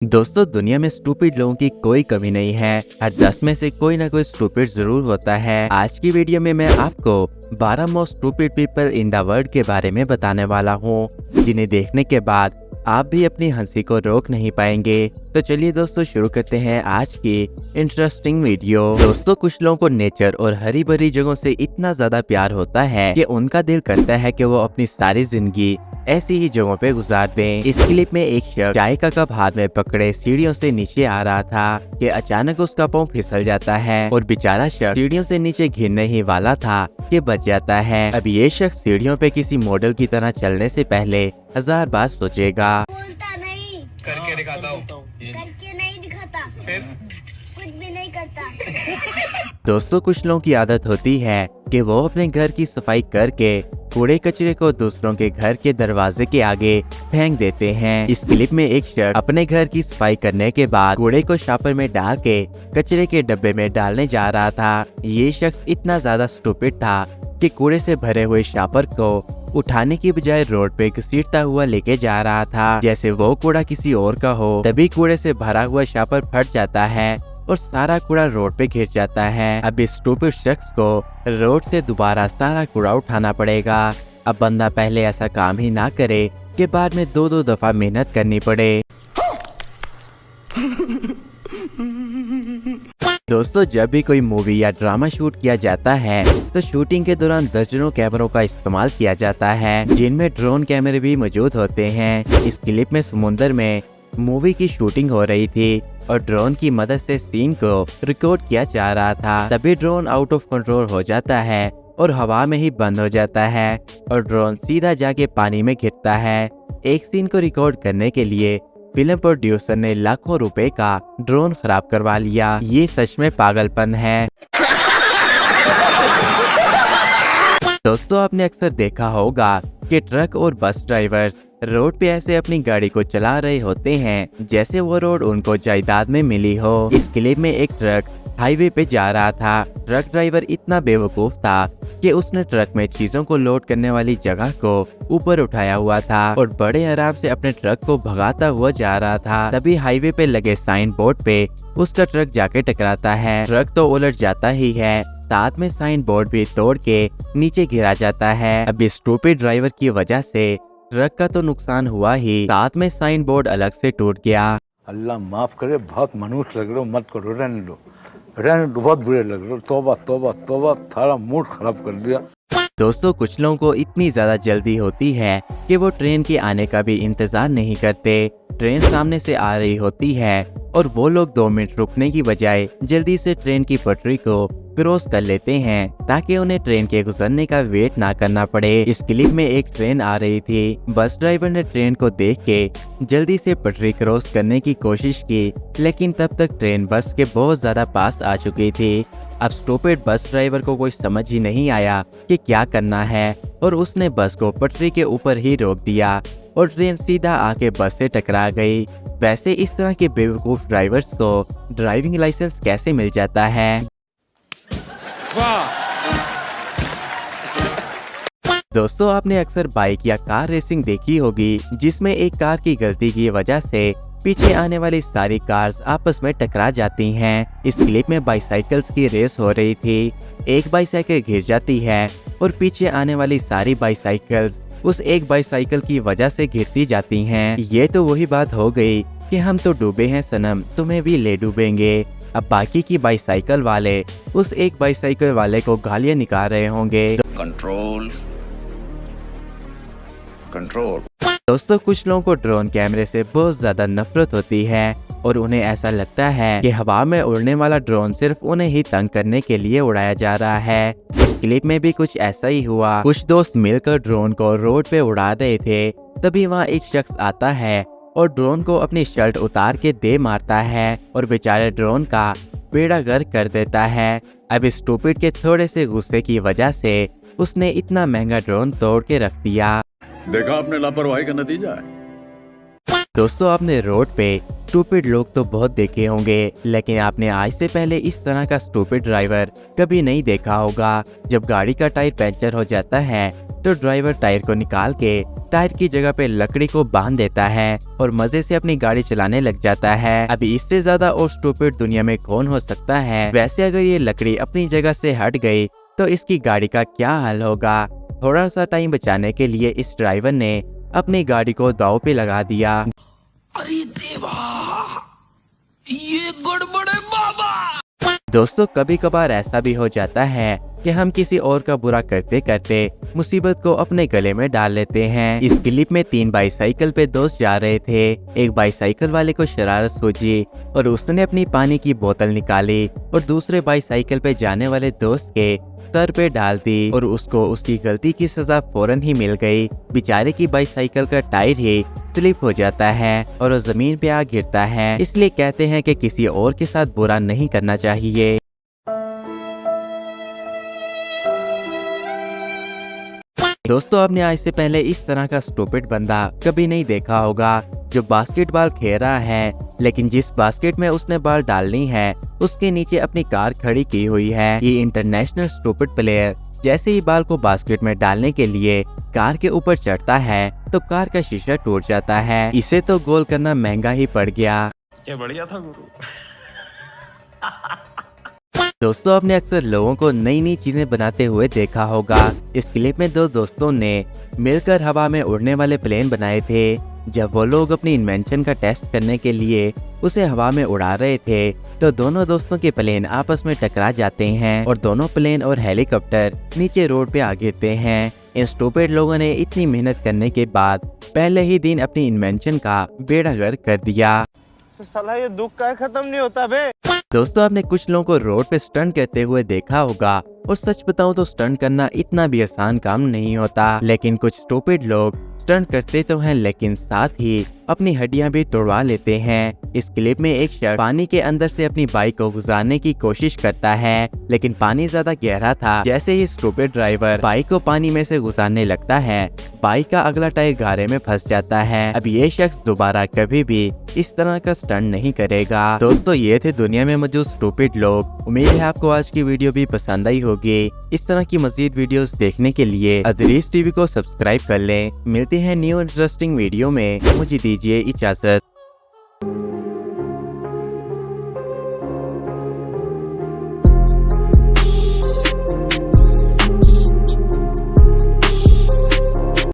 दोस्तों, दुनिया में स्टूपिड लोगों की कोई कमी नहीं है। हर 10 में से कोई ना कोई स्टूपिड जरूर होता है। आज की वीडियो में मैं आपको 12 most stupid people in the world के बारे में बताने वाला हूँ, जिन्हें देखने के बाद आप भी अपनी हंसी को रोक नहीं पाएंगे। तो चलिए दोस्तों, शुरू करते हैं आज की इंटरेस्टिंग वीडियो। दोस्तों, कुछ लोगों को नेचर और हरी भरी जगहों से इतना ज्यादा प्यार होता है कि उनका दिल करता है कि वो अपनी सारी जिंदगी ऐसी ही जगहों पे गुजार दें। इस क्लिप में एक शख्स चाय का कप हाथ में पकड़े सीढ़ियों से नीचे आ रहा था कि अचानक उसका पांव फिसल जाता है और बेचारा शख्स सीढ़ियों से नीचे गिरने ही वाला था कि बच जाता है। अब ये शख्स सीढ़ियों पे किसी मॉडल की तरह चलने से पहले 1000 बार सोचेगा। बोलता नहीं, करके दिखाता हूँ। करके नहीं दिखाता, फिर कुछ भी नहीं करता। दोस्तों, कुछ लोगों की आदत होती है कि वो अपने घर की सफाई करके कूड़े कचरे को दूसरों के घर के दरवाजे के आगे फेंक देते हैं। इस क्लिप में एक शख्स अपने घर की सफाई करने के बाद कूड़े को शापर में डाल के कचरे के डब्बे में डालने जा रहा था। ये शख्स इतना ज्यादा स्टूपिड था कि कूड़े से भरे हुए शापर को उठाने की बजाय रोड पे घसीटता हुआ लेके जा रहा था, जैसे वो कूड़ा किसी और का हो। तभी कूड़े से भरा हुआ शापर फट जाता है और सारा कूड़ा रोड पे गिर जाता है। अब इस स्टूपिड शख्स को रोड से दोबारा सारा कूड़ा उठाना पड़ेगा। अब बंदा पहले ऐसा काम ही ना करे कि बाद में दो दफा मेहनत करनी पड़े। दोस्तों, जब भी कोई मूवी या ड्रामा शूट किया जाता है तो शूटिंग के दौरान दर्जनों कैमरों का इस्तेमाल किया जाता है, जिनमें ड्रोन कैमरे भी मौजूद होते हैं। इस क्लिप में समुद्र में मूवी की शूटिंग हो रही थी और ड्रोन की मदद से सीन को रिकॉर्ड किया जा रहा था। तभी ड्रोन आउट ऑफ कंट्रोल हो जाता है और हवा में ही बंद हो जाता है और ड्रोन सीधा जाके पानी में गिरता है। एक सीन को रिकॉर्ड करने के लिए फिल्म प्रोड्यूसर ने लाखों रुपए का ड्रोन खराब करवा लिया। ये सच में पागलपन है। दोस्तों, आपने अक्सर देखा होगा कि ट्रक और बस ड्राइवर्स रोड पे ऐसे अपनी गाड़ी को चला रहे होते हैं जैसे वो रोड उनको जायदाद में मिली हो। इस क्लिप में एक ट्रक हाईवे पे जा रहा था। ट्रक ड्राइवर इतना बेवकूफ था कि उसने ट्रक में चीजों को लोड करने वाली जगह को ऊपर उठाया हुआ था और बड़े आराम से अपने ट्रक को भगाता हुआ जा रहा था। तभी हाईवे पे लगे साइन बोर्ड पे उसका ट्रक जाके टकराता है। ट्रक तो उलट जाता ही है, साथ में साइन बोर्ड भी तोड़ के नीचे गिरा जाता है। अब इस स्टूपिड ड्राइवर की वजह से ट्रक का तो नुकसान हुआ ही, साथ में साइन बोर्ड अलग से टूट गया। अल्लाह माफ करे, बहुत मनुष्य लग रहे हो, मत करो, रहने दो, बहुत बुरे लग रहे हो। तौबा तौबा तौबा, थारा मूड खराब कर दिया। दोस्तों, कुछ लोगों को इतनी ज्यादा जल्दी होती है कि वो ट्रेन के आने का भी इंतजार नहीं करते। ट्रेन सामने से आ रही होती है और वो लोग 2 मिनट रुकने की बजाय जल्दी से ट्रेन की पटरी को क्रॉस कर लेते हैं ताकि उन्हें ट्रेन के गुजरने का वेट ना करना पड़े। इस क्लिप में एक ट्रेन आ रही थी। बस ड्राइवर ने ट्रेन को देख के जल्दी से पटरी क्रॉस करने की कोशिश की, लेकिन तब तक ट्रेन बस के बहुत ज्यादा पास आ चुकी थी। अब स्टूपिड बस ड्राइवर को कोई समझ ही नहीं आया कि क्या करना है और उसने बस को पटरी के ऊपर ही रोक दिया और ट्रेन सीधा आके बस से टकरा गई। वैसे इस तरह के बेवकूफ ड्राइवर्स को ड्राइविंग लाइसेंस कैसे मिल जाता है? दोस्तों, आपने अक्सर बाइक या कार रेसिंग देखी होगी जिसमें एक कार की गलती की वजह से पीछे आने वाली सारी कार्स आपस में टकरा जाती हैं। इस क्लिप में बाइसाइकिल्स की रेस हो रही थी। एक बाइसाइकिल गिर जाती है और पीछे आने वाली सारी बाइसाइकिल्स उस एक बाइसाइकिल की वजह से गिरती जाती हैं। ये तो वही बात हो गई कि हम तो डूबे हैं सनम, तुम्हें भी ले डूबेंगे। अब बाकी की बाइसाइकिल वाले उस एक बाइसाइकिल वाले को गालियां निकाल रहे होंगे। Control control. दोस्तों, कुछ लोगों को ड्रोन कैमरे से बहुत ज्यादा नफरत होती है और उन्हें ऐसा लगता है कि हवा में उड़ने वाला ड्रोन सिर्फ उन्हें ही तंग करने के लिए उड़ाया जा रहा है। इस क्लिप में भी कुछ ऐसा ही हुआ। कुछ दोस्त मिलकर ड्रोन को रोड पे उड़ा रहे थे। तभी वहाँ एक शख्स आता है और ड्रोन को अपनी शर्ट उतार के दे मारता है और बेचारे ड्रोन का बेड़ा गर्क कर देता है। अब इस स्टूपिड के थोड़े से गुस्से की वजह से उसने इतना महंगा ड्रोन तोड़ के रख दिया। देखा आपने लापरवाही का नतीजा है। दोस्तों आपने रोड पे स्टूपिड लोग तो बहुत देखे होंगे, लेकिन आपने आज से पहले इस तरह का स्टूपिड ड्राइवर कभी नहीं देखा होगा। जब गाड़ी का टायर पंचर हो जाता है तो ड्राइवर टायर को निकाल के टायर की जगह पे लकड़ी को बांध देता है और मजे से अपनी गाड़ी चलाने लग जाता है। अभी इससे ज्यादा और स्टूपिड दुनिया में कौन हो सकता है। वैसे अगर ये लकड़ी अपनी जगह से हट गई तो इसकी गाड़ी का क्या हाल होगा। थोड़ा सा टाइम बचाने के लिए इस ड्राइवर ने अपनी गाड़ी को दांव पे लगा दिया। अरे देवा, ये गड़बड़ है बाबा। दोस्तों कभी कभार ऐसा भी हो जाता है कि हम किसी और का बुरा करते करते मुसीबत को अपने गले में डाल लेते हैं। इस क्लिप में 3 बाईसाइकिल पे दोस्त जा रहे थे। एक बाईसाइकिल वाले को शरारत सूझी और उसने अपनी पानी की बोतल निकाली और दूसरे बाईसाइकिल पे जाने वाले दोस्त के सर पे डाल दी और उसको उसकी गलती की सजा फौरन ही मिल गई। बेचारे की बाईसाइकिल का टायर ही स्लिप हो जाता है और वो जमीन पे आ गिरता है। इसलिए कहते हैं कि किसी और के साथ बुरा नहीं करना चाहिए। दोस्तों आपने आज से पहले इस तरह का स्टूपिड बंदा कभी नहीं देखा होगा जो बास्केटबॉल खेल रहा है, लेकिन जिस बास्केट में उसने बॉल डालनी है उसके नीचे अपनी कार खड़ी की हुई है। ये इंटरनेशनल स्टूपिड प्लेयर जैसे ही बॉल को बास्केट में डालने के लिए कार के ऊपर चढ़ता है तो कार का शीशा टूट जाता है। इसे तो गोल करना महंगा ही पड़ गया। क्या बढ़िया था गुरु। दोस्तों आपने अक्सर लोगों को नई नई चीजें बनाते हुए देखा होगा। इस क्लिप में 2 दोस्तों ने मिलकर हवा में उड़ने वाले प्लेन बनाए थे। जब वो लोग अपनी इन्वेंशन का टेस्ट करने के लिए उसे हवा में उड़ा रहे थे तो दोनों दोस्तों के प्लेन आपस में टकरा जाते हैं और दोनों प्लेन और हेलीकॉप्टर नीचे रोड पे आ गिरते हैं। इन स्टूपिड लोगों ने इतनी मेहनत करने के बाद पहले ही दिन अपनी इन्वेंशन का बेड़ा गर्क कर दिया। साला ये दुख का खत्म नहीं होता बे। दोस्तों आपने कुछ लोगों को रोड पे स्टंट करते हुए देखा होगा और सच बताऊं तो स्टंट करना इतना भी आसान काम नहीं होता। लेकिन कुछ स्टूपिड लोग स्टंट करते तो हैं लेकिन साथ ही अपनी हड्डियां भी तोड़वा लेते हैं। इस क्लिप में एक शख्स पानी के अंदर से अपनी बाइक को गुजारने की कोशिश करता है, लेकिन पानी ज्यादा गहरा था। जैसे ही स्टूपिड ड्राइवर बाइक को पानी में से गुजारने लगता है, बाइक का अगला टायर गारे में फंस जाता है। अब ये शख्स दोबारा कभी भी इस तरह का स्टंट नहीं करेगा। दोस्तों ये थे दुनिया में मौजूद स्टूपिड लोग। उम्मीद है आपको आज की वीडियो भी पसंद आई होगी। इस तरह की मजीद वीडियोस देखने के लिए अदरीस टीवी को सब्सक्राइब कर लें। मिलते हैं न्यू इंटरेस्टिंग वीडियो में। मुझे दीजिए इजाजत।